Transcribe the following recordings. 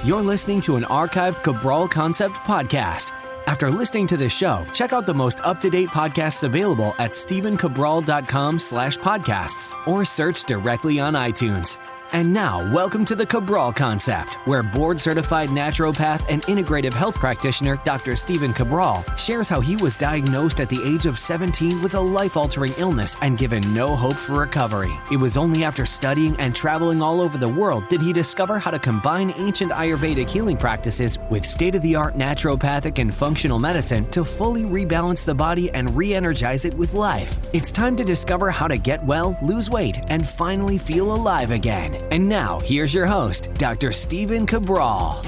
You're listening to an archived Cabral Concept podcast. After listening to this show, check out the most up-to-date podcasts available at stephencabral.com/podcasts or search directly on iTunes. And now, welcome to the Cabral Concept, where board-certified naturopath and integrative health practitioner Dr. Stephen Cabral shares how he was diagnosed at the age of 17 with a life-altering illness and given no hope for recovery. It was only after studying and traveling all over the world did he discover how to combine ancient Ayurvedic healing practices with state-of-the-art naturopathic and functional medicine to fully rebalance the body and re-energize it with life. It's time to discover how to get well, lose weight, and finally feel alive again. And now, here's your host, Dr. Stephen Cabral.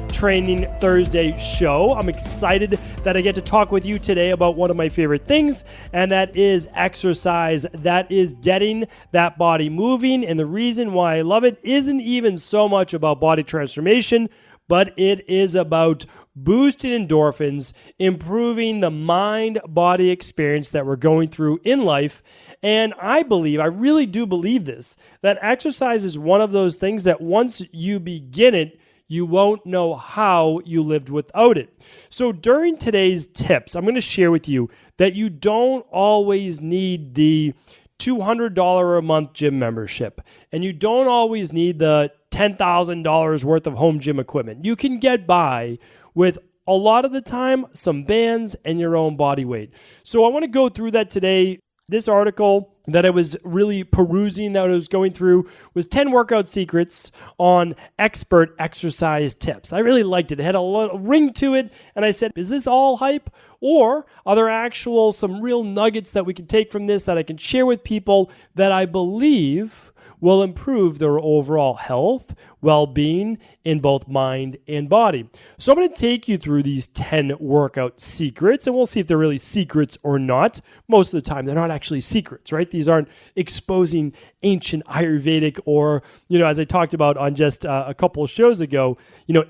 Training Thursday show. I'm excited that I get to talk with you today about one of my favorite things, and that is exercise. That is getting that body moving, and the reason why I love it isn't even so much about body transformation, but it is about boosting endorphins, improving the mind-body experience that we're going through in life. And I really do believe this, that exercise is one of those things that once you begin it, you won't know how you lived without it. So during today's tips, I'm going to share with you that you don't always need the $200 a month gym membership, and you don't always need the $10,000 worth of home gym equipment. You can get by with a lot of the time some bands and your own body weight. So I want to go through that today. This article that I was really perusing, that I was going through, was 10 workout secrets on expert exercise tips. I really liked it. It had a little ring to it, and I said, is this all hype? Or are there some real nuggets that we can take from this that I can share with people that I believe will improve their overall health, well-being in both mind and body. So I'm going to take you through these 10 workout secrets, and we'll see if they're really secrets or not. Most of the time, they're not actually secrets, right? These aren't exposing ancient Ayurvedic or, as I talked about on just a couple of shows ago,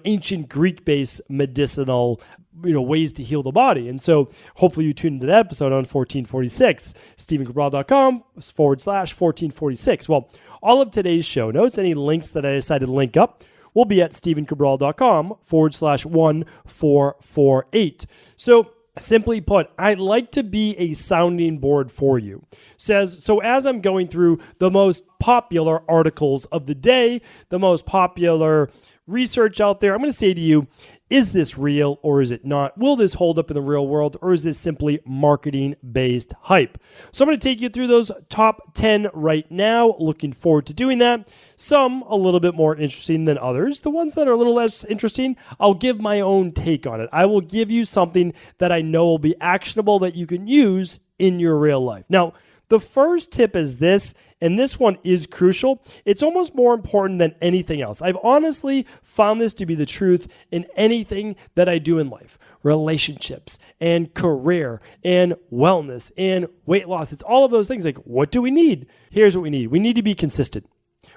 ancient Greek-based medicinal ways to heal the body. And so hopefully you tune into that episode on 1446, stephencabral.com/1446. Well, all of today's show notes, any links that I decided to link up, will be at stephencabral.com/1448. So simply put, I like to be a sounding board for you. So as I'm going through the most popular articles of the day, the most popular research out there, I'm going to say to you, is this real or is it not? Will this hold up in the real world, or is this simply marketing-based hype? So I'm going to take you through those top 10 right now. Looking forward to doing that. Some a little bit more interesting than others. The ones that are a little less interesting, I'll give my own take on it. I will give you something that I know will be actionable that you can use in your real life. Now, the first tip is this, and this one is crucial. It's almost more important than anything else. I've honestly found this to be the truth in anything that I do in life. Relationships and career and wellness and weight loss. It's all of those things. Like, what do we need? Here's what we need. We need to be consistent.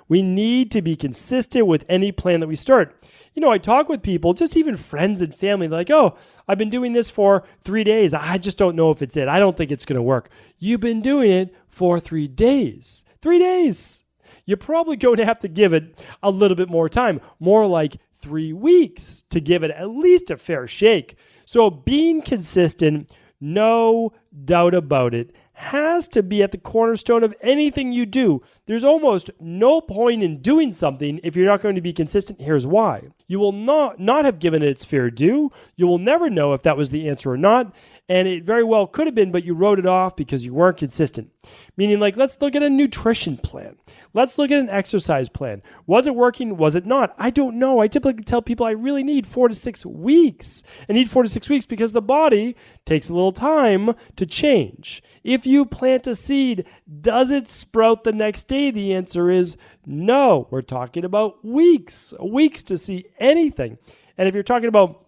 We need to be consistent with any plan that we start. I talk with people, just even friends and family, they're like, oh, I've been doing this for 3 days. I just don't know if it's it. I don't think it's going to work. You've been doing it for 3 days. 3 days. You're probably going to have to give it a little bit more time, more like 3 weeks to give it at least a fair shake. So being consistent, no doubt about it, has to be at the cornerstone of anything you do. There's almost no point in doing something if you're not going to be consistent. Here's why. You will not have given it its fair due. You will never know if that was the answer or not. And it very well could have been, but you wrote it off because you weren't consistent. Meaning, let's look at a nutrition plan. Let's look at an exercise plan. Was it working? Was it not? I don't know. I typically tell people I really need 4 to 6 weeks. I need 4 to 6 weeks because the body takes a little time to change. If you plant a seed, does it sprout the next day? The answer is no. We're talking about weeks to see anything. And if you're talking about,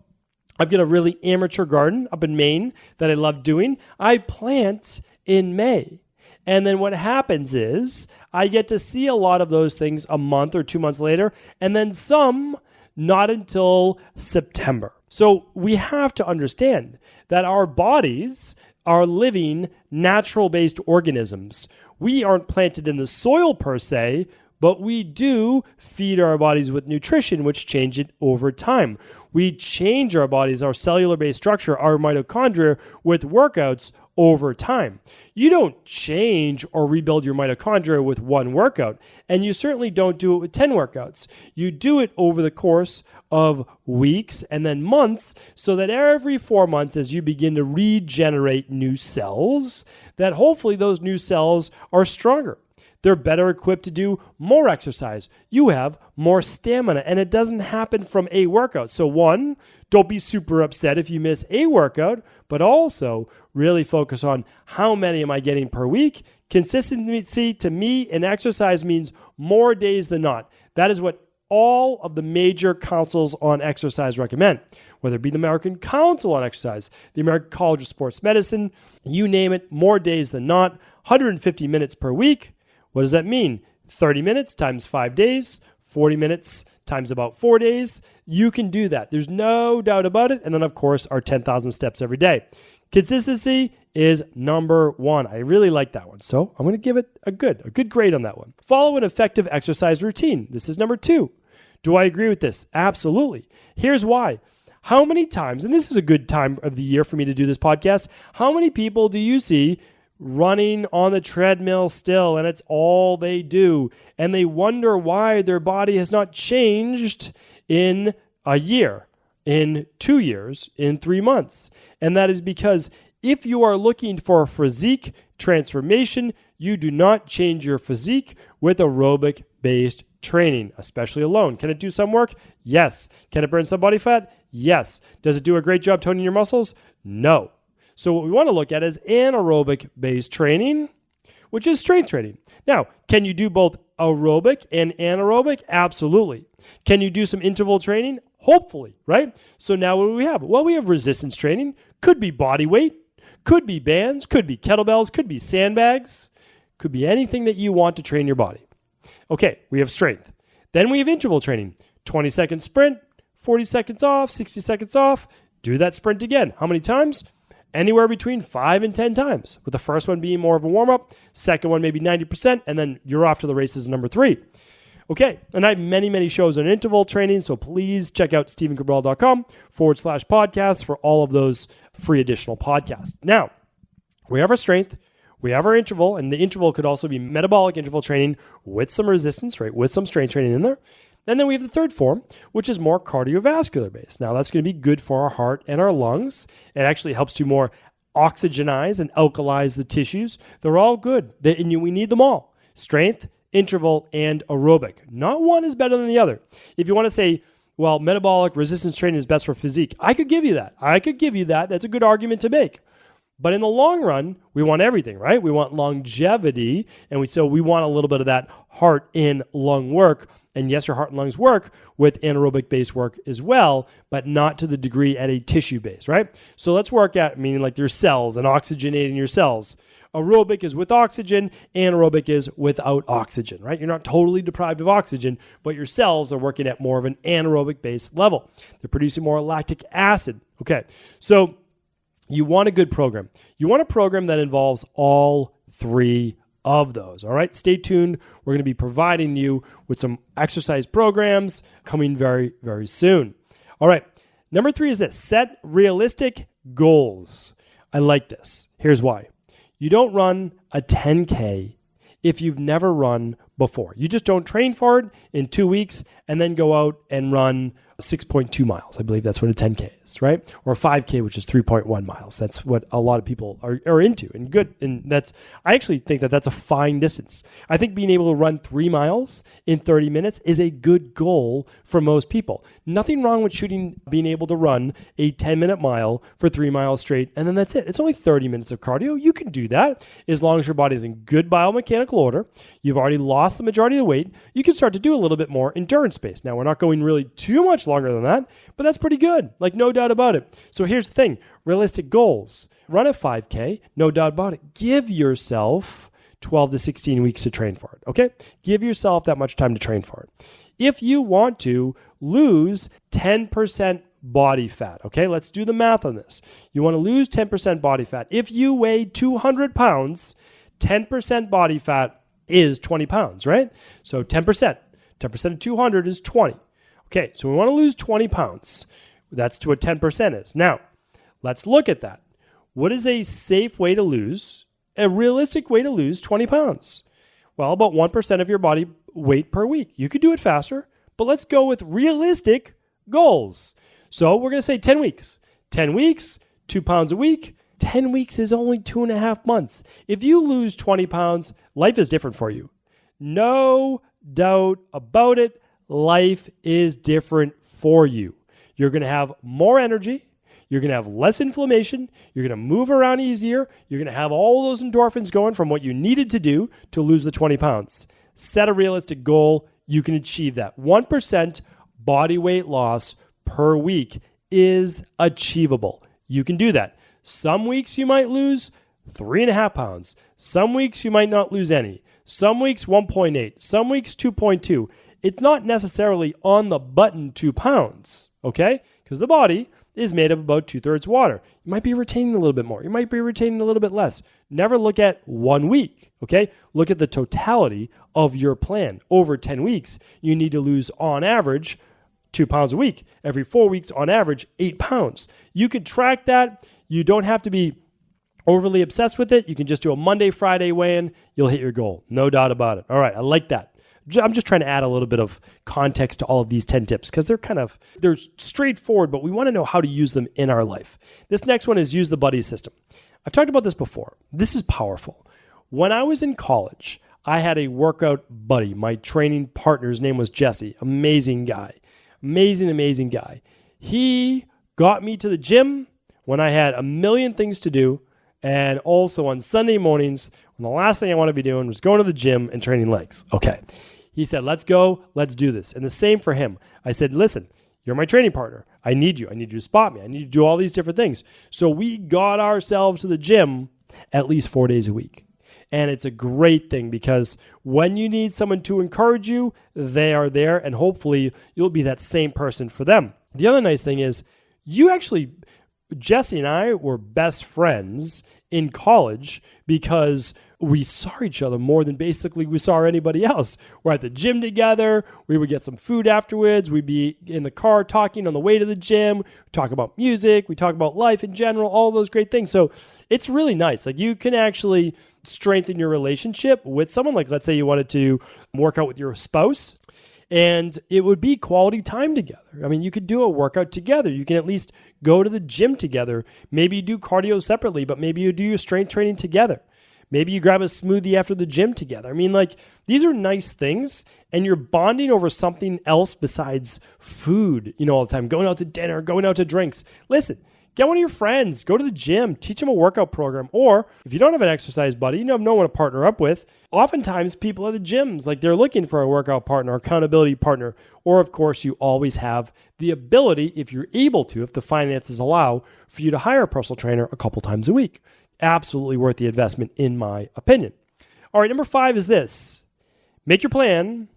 I've got a really amateur garden up in Maine that I love doing. I plant in May. And then what happens is I get to see a lot of those things a month or 2 months later, and then some not until September. So we have to understand that our bodies are living natural-based organisms. We aren't planted in the soil per se, but we do feed our bodies with nutrition, which change it over time. We change our bodies, our cellular-based structure, our mitochondria with workouts over time. You don't change or rebuild your mitochondria with one workout, and you certainly don't do it with 10 workouts. You do it over the course of weeks and then months, so that every 4 months, as you begin to regenerate new cells, that hopefully those new cells are stronger. They're better equipped to do more exercise. You have more stamina, and it doesn't happen from a workout. So one, don't be super upset if you miss a workout, but also really focus on how many am I getting per week. Consistency to me in exercise means more days than not. That is what all of the major councils on exercise recommend, whether it be the American Council on Exercise, the American College of Sports Medicine, you name it, more days than not, 150 minutes per week. What does that mean? 30 minutes times 5 days, 40 minutes times about 4 days. You can do that. There's no doubt about it. And then, of course, our 10,000 steps every day. Consistency is number one. I really like that one. So I'm going to give it a good grade on that one. Follow an effective exercise routine. This is number two. Do I agree with this? Absolutely. Here's why. How many times, and this is a good time of the year for me to do this podcast, how many people do you see running on the treadmill still, and it's all they do, and they wonder why their body has not changed in a year, in 2 years, in 3 months? And that is because if you are looking for a physique transformation, you do not change your physique with aerobic-based training, especially alone. Can it do some work? Yes. Can it burn some body fat? Yes. Does it do a great job toning your muscles? No. So what we want to look at is anaerobic-based training, which is strength training. Now, can you do both aerobic and anaerobic? Absolutely. Can you do some interval training? Hopefully, right? So now what do we have? Well, we have resistance training. Could be body weight, could be bands, could be kettlebells, could be sandbags, could be anything that you want to train your body. Okay, we have strength. Then we have interval training. 20-second sprint, 40 seconds off, 60 seconds off. Do that sprint again. How many times? Anywhere between 5 and 10 times, with the first one being more of a warm-up, second one maybe 90%, and then you're off to the races number 3. Okay, and I have many shows on interval training, so please check out stevencabral.com/podcasts for all of those free additional podcasts. Now, we have our strength, we have our interval, and the interval could also be metabolic interval training with some resistance, right, with some strength training in there. And then we have the third form, which is more cardiovascular based. Now, that's going to be good for our heart and our lungs. It actually helps to more oxygenize and alkalize the tissues. They're all good. We need them all. Strength, interval, and aerobic. Not one is better than the other. If you want to say, well, metabolic resistance training is best for physique, I could give you that. That's a good argument to make. But in the long run, we want everything, right? We want longevity, and so we want a little bit of that heart and lung work. And yes, your heart and lungs work with anaerobic-based work as well, but not to the degree at a tissue base, right? So let's work at, meaning like your cells and oxygenating your cells. Aerobic is with oxygen, anaerobic is without oxygen, right? You're not totally deprived of oxygen, but your cells are working at more of an anaerobic-based level. They're producing more lactic acid. Okay, so you want a good program. You want a program that involves all three of those. All right, stay tuned. We're going to be providing you with some exercise programs coming very, very soon. All right, number 3 is this: set realistic goals. I like this. Here's why. You don't run a 10K if you've never run before. You just don't train for it in 2 weeks and then go out and run 6.2 miles. I believe that's what a 10K is, right? Or a 5K, which is 3.1 miles. That's what a lot of people are into and good. And I actually think that that's a fine distance. I think being able to run 3 miles in 30 minutes is a good goal for most people. Nothing wrong with being able to run a 10-minute mile for 3 miles straight, and then that's it. It's only 30 minutes of cardio. You can do that as long as your body is in good biomechanical order. You've already lost the majority of the weight. You can start to do a little bit more endurance space. Now, we're not going really too much longer than that, but that's pretty good. Like, no doubt about it. So here's the thing. Realistic goals. Run a 5K, no doubt about it. Give yourself 12 to 16 weeks to train for it, okay? Give yourself that much time to train for it. If you want to lose 10% body fat, okay? Let's do the math on this. You want to lose 10% body fat. If you weigh 200 pounds, 10% body fat is 20 pounds, right? So 10%. 10% of 200 is 20. Okay, so we want to lose 20 pounds. That's what 10% is. Now, let's look at that. What is a safe way to lose, a realistic way to lose 20 pounds? Well, about 1% of your body weight per week. You could do it faster, but let's go with realistic goals. So we're going to say 10 weeks. 10 weeks, 2 pounds a week. 10 weeks is only 2.5 months. If you lose 20 pounds, life is different for you. No doubt about it. Life is different for you. You're going to have more energy. You're going to have less inflammation. You're going to move around easier. You're going to have all those endorphins going from what you needed to do to lose the 20 pounds. Set a realistic goal. You can achieve that. 1% body weight loss per week is achievable. You can do that. Some weeks you might lose 3.5 pounds. Some weeks you might not lose any. Some weeks 1.8. Some weeks 2.2. It's not necessarily on the button 2 pounds, okay? Because the body is made of about 2/3 water. You might be retaining a little bit more. You might be retaining a little bit less. Never look at 1 week, okay? Look at the totality of your plan. Over 10 weeks, you need to lose on average 2 pounds a week. Every 4 weeks, on average, 8 pounds. You can track that. You don't have to be overly obsessed with it. You can just do a Monday, Friday weigh-in. You'll hit your goal. No doubt about it. All right, I like that. I'm just trying to add a little bit of context to all of these 10 tips because they're straightforward, but we want to know how to use them in our life. This next one is use the buddy system. I've talked about this before. This is powerful. When I was in college, I had a workout buddy. My training partner's name was Jesse. Amazing guy. Amazing guy. He got me to the gym when I had a million things to do, and also on Sunday mornings when the last thing I want to be doing was going to the gym and training legs. Okay. He said, let's go, let's do this. And the same for him. I said, listen, you're my training partner. I need you. I need you to spot me. I need you to do all these different things. So we got ourselves to the gym at least 4 days a week. And it's a great thing because when you need someone to encourage you, they are there, and hopefully you'll be that same person for them. The other nice thing is Jesse and I were best friends in college because we saw each other more than basically we saw anybody else. We're at the gym together. We would get some food afterwards. We'd be in the car talking on the way to the gym. We talk about music. We talk about life in general, all those great things. So it's really nice. Like you can actually strengthen your relationship with someone. Like let's say you wanted to work out with your spouse. And it would be quality time together. I mean, you could do a workout together. You can at least go to the gym together. Maybe you do cardio separately, but maybe you do your strength training together. Maybe you grab a smoothie after the gym together. I mean, like, these are nice things, and you're bonding over something else besides food, all the time. Going out to dinner, going out to drinks. Listen, get one of your friends, go to the gym, teach them a workout program. Or if you don't have an exercise buddy, you have no one to partner up with, oftentimes people at the gyms, like they're looking for a workout partner, accountability partner. Or of course, you always have the ability, if you're able to, if the finances allow, for you to hire a personal trainer a couple times a week. Absolutely worth the investment, in my opinion. All right, number 5 is this. Make your plan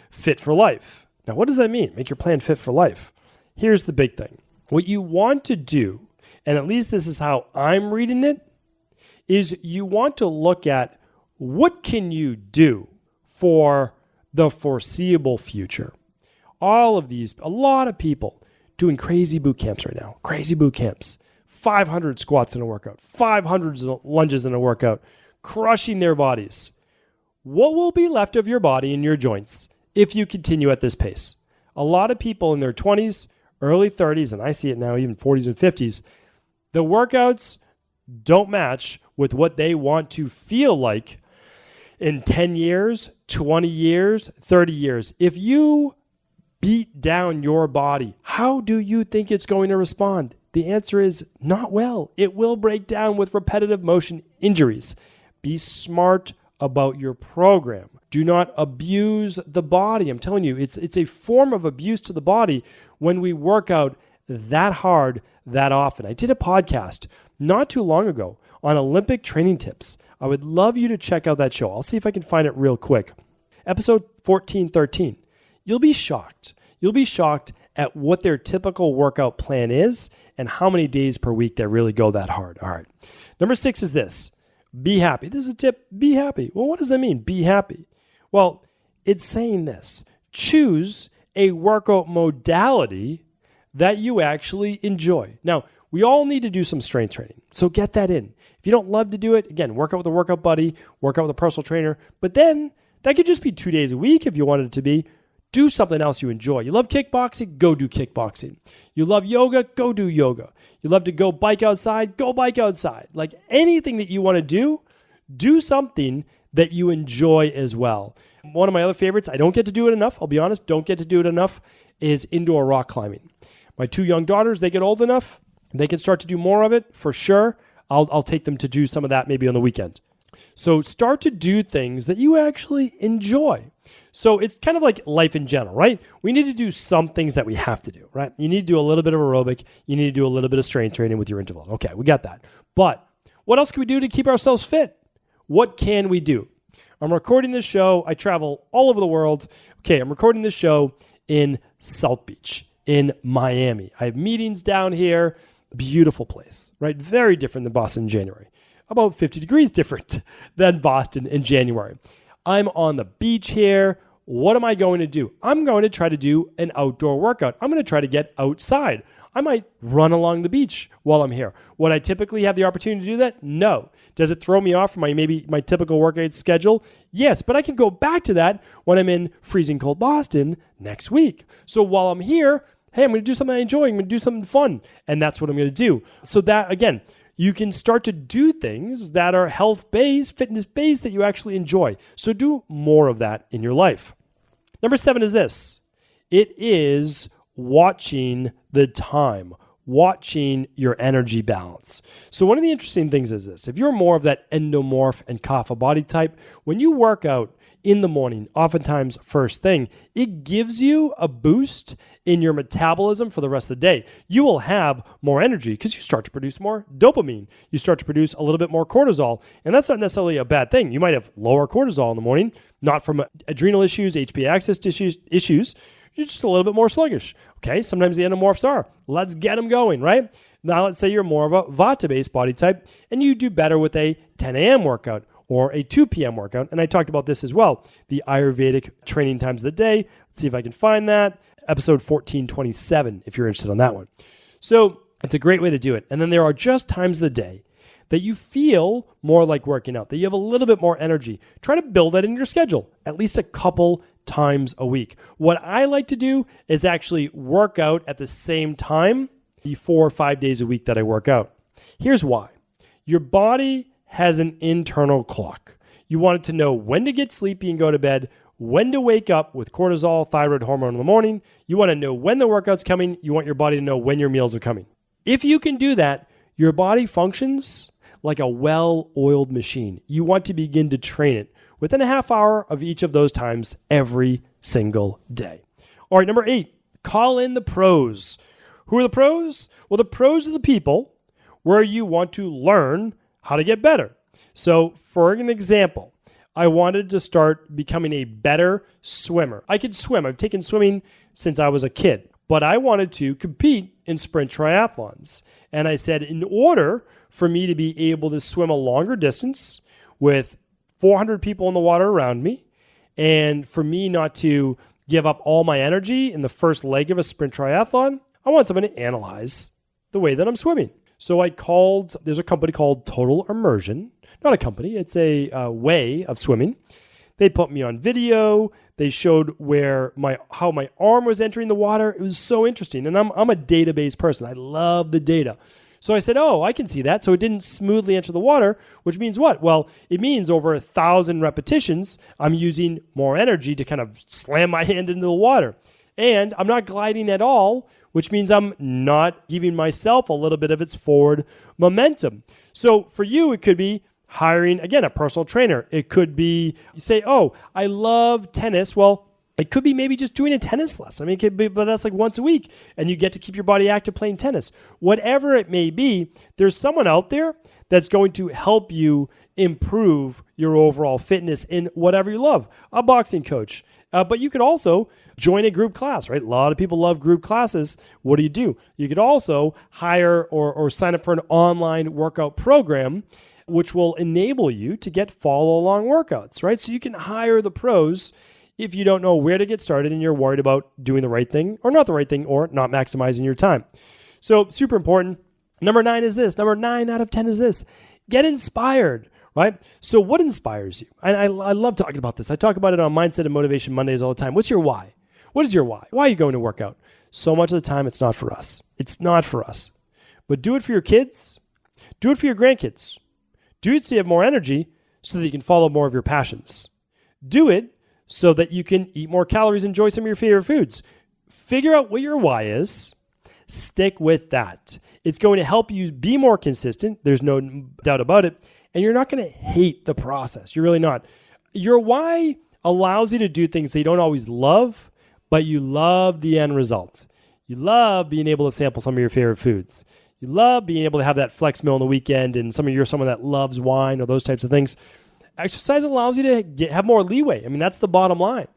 fit for life. Now, what does that mean? Make your plan fit for life. Here's the big thing. What you want to do, and at least this is how I'm reading it, is you want to look at what can you do for the foreseeable future. A lot of people doing crazy boot camps right now, crazy boot camps, 500 squats in a workout, 500 lunges in a workout, crushing their bodies. What will be left of your body and your joints if you continue at this pace? A lot of people in their 20s, early 30s, and I see it now, even 40s and 50s, the workouts don't match with what they want to feel like in 10 years, 20 years, 30 years. If you beat down your body, how do you think it's going to respond? The answer is not well. It will break down with repetitive motion injuries. Be smart about your program. Do not abuse the body. I'm telling you, it's a form of abuse to the body when we work out that hard, that often. I did a podcast not too long ago on Olympic training tips. I would love you to check out that show. I'll see if I can find it real quick. Episode 1413. You'll be shocked. You'll be shocked at what their typical workout plan is and how many days per week they really go that hard. All right. Number 6 is this. Be happy. This is a tip. Be happy. Well, what does that mean? Be happy. Well, it's saying this. Choose a workout modality that you actually enjoy. Now, we all need to do some strength training, so get that in. If you don't love to do it, again, work out with a workout buddy, work out with a personal trainer, but then that could just be 2 days a week if you wanted it to be. Do something else you enjoy. You love kickboxing? Go do kickboxing. You love yoga? Go do yoga. You love to go bike outside? Go bike outside. Like anything that you want to do something that you enjoy as well. One of my other favorites, I don't get to do it enough, I'll be honest, don't get to do it enough, is indoor rock climbing. My 2 young daughters, they get old enough, they can start to do more of it for sure. I'll take them to do some of that maybe on the weekend. So start to do things that you actually enjoy. So it's kind of like life in general, right? We need to do some things that we have to do, right? You need to do a little bit of aerobic. You need to do a little bit of strength training with your interval. Okay, we got that. But what else can we do to keep ourselves fit? What can we do? I'm recording this show. I travel all over the world. Okay, I'm recording this show in South Beach, in Miami. I have meetings down here. Beautiful place, right? Very different than Boston in January. About 50 degrees different than Boston in January. I'm on the beach here. What am I going to do? I'm going to try to do an outdoor workout. I'm going to try to get outside. I might run along the beach while I'm here. Would I typically have the opportunity to do that? No. Does it throw me off from my typical workout schedule? Yes, but I can go back to that when I'm in freezing cold Boston next week. So while I'm here, hey, I'm going to do something I enjoy. I'm going to do something fun. And that's what I'm going to do. So that, again, you can start to do things that are health-based, fitness-based that you actually enjoy. So do more of that in your life. Number 7 is this. It is watching the time, watching your energy balance. So one of the interesting things is this. If you're more of that endomorph and kapha body type, when you work out in the morning, oftentimes first thing, it gives you a boost in your metabolism for the rest of the day. You will have more energy because you start to produce more dopamine. You start to produce a little bit more cortisol, and that's not necessarily a bad thing. You might have lower cortisol in the morning, not from adrenal issues, HPA axis issues. You're just a little bit more sluggish. Okay, sometimes the endomorphs are. Let's get them going, right? Now let's say you're more of a Vata-based body type, and you do better with a 10 a.m. workout or a 2 p.m. workout. And I talked about this as well, the Ayurvedic training times of the day. Let's see if I can find that. Episode 1427, if you're interested on that one. So it's a great way to do it. And then there are just times of the day that you feel more like working out, that you have a little bit more energy. Try to build that in your schedule, at least a couple times a week. What I like to do is actually work out at the same time the 4 or 5 days a week that I work out. Here's why. Your body has an internal clock. You want it to know when to get sleepy and go to bed, when to wake up with cortisol, thyroid hormone in the morning. You want to know when the workout's coming. You want your body to know when your meals are coming. If you can do that, your body functions like a well-oiled machine. You want to begin to train it within a half hour of each of those times every single day. All right, number 8, call in the pros. Who are the pros? Well, the pros are the people where you want to learn how to get better. So for an example, I wanted to start becoming a better swimmer. I could swim. I've taken swimming since I was a kid, but I wanted to compete in sprint triathlons. And I said, in order for me to be able to swim a longer distance with 400 people in the water around me, and for me not to give up all my energy in the first leg of a sprint triathlon, I want someone to analyze the way that I'm swimming. So there's a company called Total Immersion. Not a company, it's a way of swimming. They put me on video. They showed how my arm was entering the water. It was so interesting. And I'm a database person. I love the data. So I said, I can see that. So it didn't smoothly enter the water, which means what? Well, it means over 1,000 repetitions, I'm using more energy to kind of slam my hand into the water. And I'm not gliding at all, which means I'm not giving myself a little bit of its forward momentum. So for you, it could be hiring, again, a personal trainer. It could be, you say, I love tennis. Well, it could be maybe just doing a tennis lesson. I mean, it could be, but that's like once a week, and you get to keep your body active playing tennis. Whatever it may be, there's someone out there that's going to help you improve your overall fitness in whatever you love. A boxing coach. But you could also join a group class, right? A lot of people love group classes. What do? You could also hire or sign up for an online workout program which will enable you to get follow-along workouts, right? So you can hire the pros if you don't know where to get started and you're worried about doing the right thing or not the right thing or not maximizing your time. So super important. Number 9 is this. Number 9 out of 10 is this. Get inspired, right? So what inspires you? And I love talking about this. I talk about it on Mindset and Motivation Mondays all the time. What's your why? What is your why? Why are you going to work out? So much of the time, it's not for us. It's not for us. But do it for your kids. Do it for your grandkids. Do it so you have more energy so that you can follow more of your passions. Do it so that you can eat more calories, enjoy some of your favorite foods. Figure out what your why is. Stick with that. It's going to help you be more consistent. There's no doubt about it. And you're not going to hate the process. You're really not. Your why allows you to do things that you don't always love, but you love the end result. You love being able to sample some of your favorite foods. You love being able to have that flex meal on the weekend, and you're someone that loves wine or those types of things. Exercise allows you to have more leeway. I mean, that's the bottom line.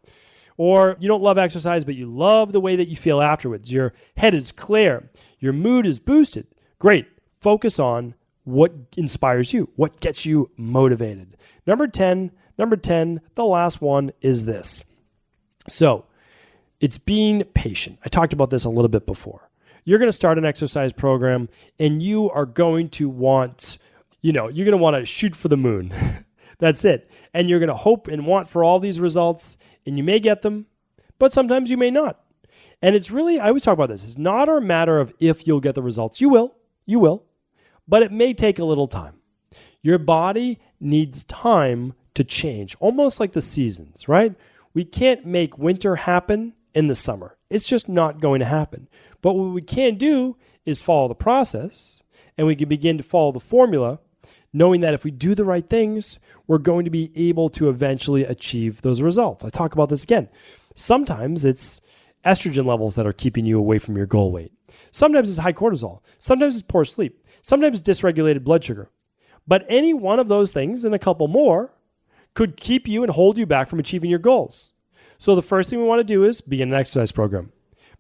Or you don't love exercise, but you love the way that you feel afterwards. Your head is clear. Your mood is boosted. Great. Focus on what inspires you, what gets you motivated. Number 10, the last one is this. So it's being patient. I talked about this a little bit before. You're going to start an exercise program and you are going to want, you're going to want to shoot for the moon. That's it. And you're going to hope and want for all these results, and you may get them, but sometimes you may not. And it's really, I always talk about this, it's not a matter of if you'll get the results. You will, but it may take a little time. Your body needs time to change, almost like the seasons, right? We can't make winter happen in the summer. It's just not going to happen. But what we can do is follow the process, and we can begin to follow the formula, knowing that if we do the right things, we're going to be able to eventually achieve those results. I talk about this again. Sometimes it's estrogen levels that are keeping you away from your goal weight. Sometimes it's high cortisol. Sometimes it's poor sleep. Sometimes it's dysregulated blood sugar. But any one of those things and a couple more could keep you and hold you back from achieving your goals. So the first thing we want to do is begin an exercise program,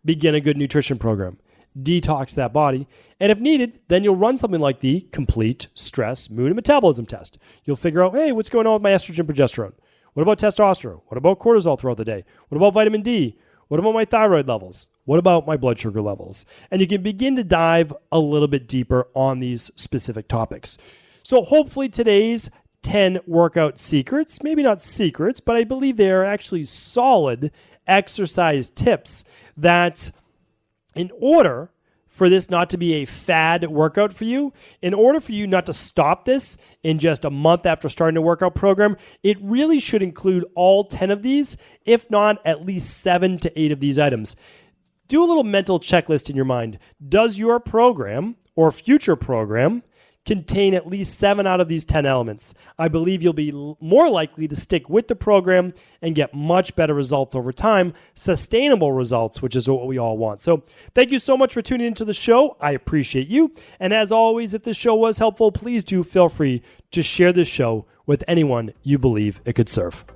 begin a good nutrition program, detox that body, and if needed, then you'll run something like the complete stress, mood, and metabolism test. You'll figure out, hey, what's going on with my estrogen, progesterone? What about testosterone? What about cortisol throughout the day? What about vitamin D? What about my thyroid levels? What about my blood sugar levels? And you can begin to dive a little bit deeper on these specific topics. So hopefully today's 10 workout secrets, maybe not secrets, but I believe they are actually solid exercise tips that in order for this not to be a fad workout for you, in order for you not to stop this in just a month after starting a workout program, it really should include all 10 of these, if not at least 7 to 8 of these items. Do a little mental checklist in your mind. Does your program or future program contain at least 7 out of these 10 elements? I believe you'll be more likely to stick with the program and get much better results over time, sustainable results, which is what we all want. So thank you so much for tuning into the show. I appreciate you. And as always, if this show was helpful, please do feel free to share this show with anyone you believe it could serve.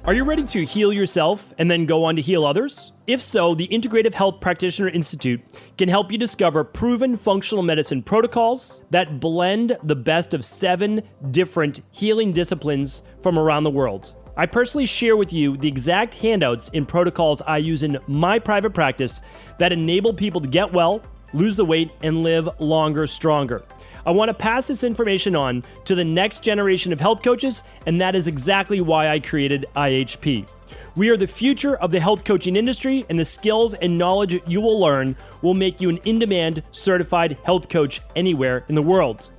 Are you ready to heal yourself and then go on to heal others? If so, the Integrative Health Practitioner Institute can help you discover proven functional medicine protocols that blend the best of 7 different healing disciplines from around the world. I personally share with you the exact handouts and protocols I use in my private practice that enable people to get well, lose the weight, and live longer, stronger. I want to pass this information on to the next generation of health coaches, and that is exactly why I created IHP. We are the future of the health coaching industry, and the skills and knowledge you will learn will make you an in-demand certified health coach anywhere in the world.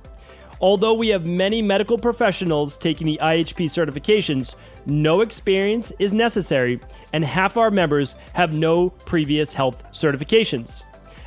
Although we have many medical professionals taking the IHP certifications, no experience is necessary, and half our members have no previous health certifications.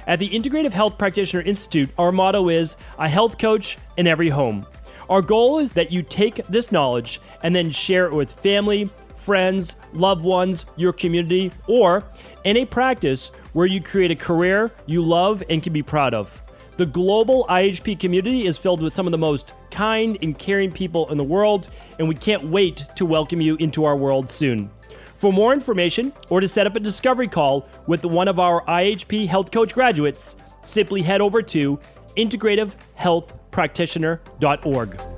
At the Integrative Health Practitioner Institute, our motto is a health coach in every home. Our goal is that you take this knowledge and then share it with family, friends, loved ones, your community, or in a practice where you create a career you love and can be proud of. The global IHP community is filled with some of the most kind and caring people in the world, and we can't wait to welcome you into our world soon. For more information or to set up a discovery call with one of our IHP Health Coach graduates, simply head over to integrativehealthpractitioner.org.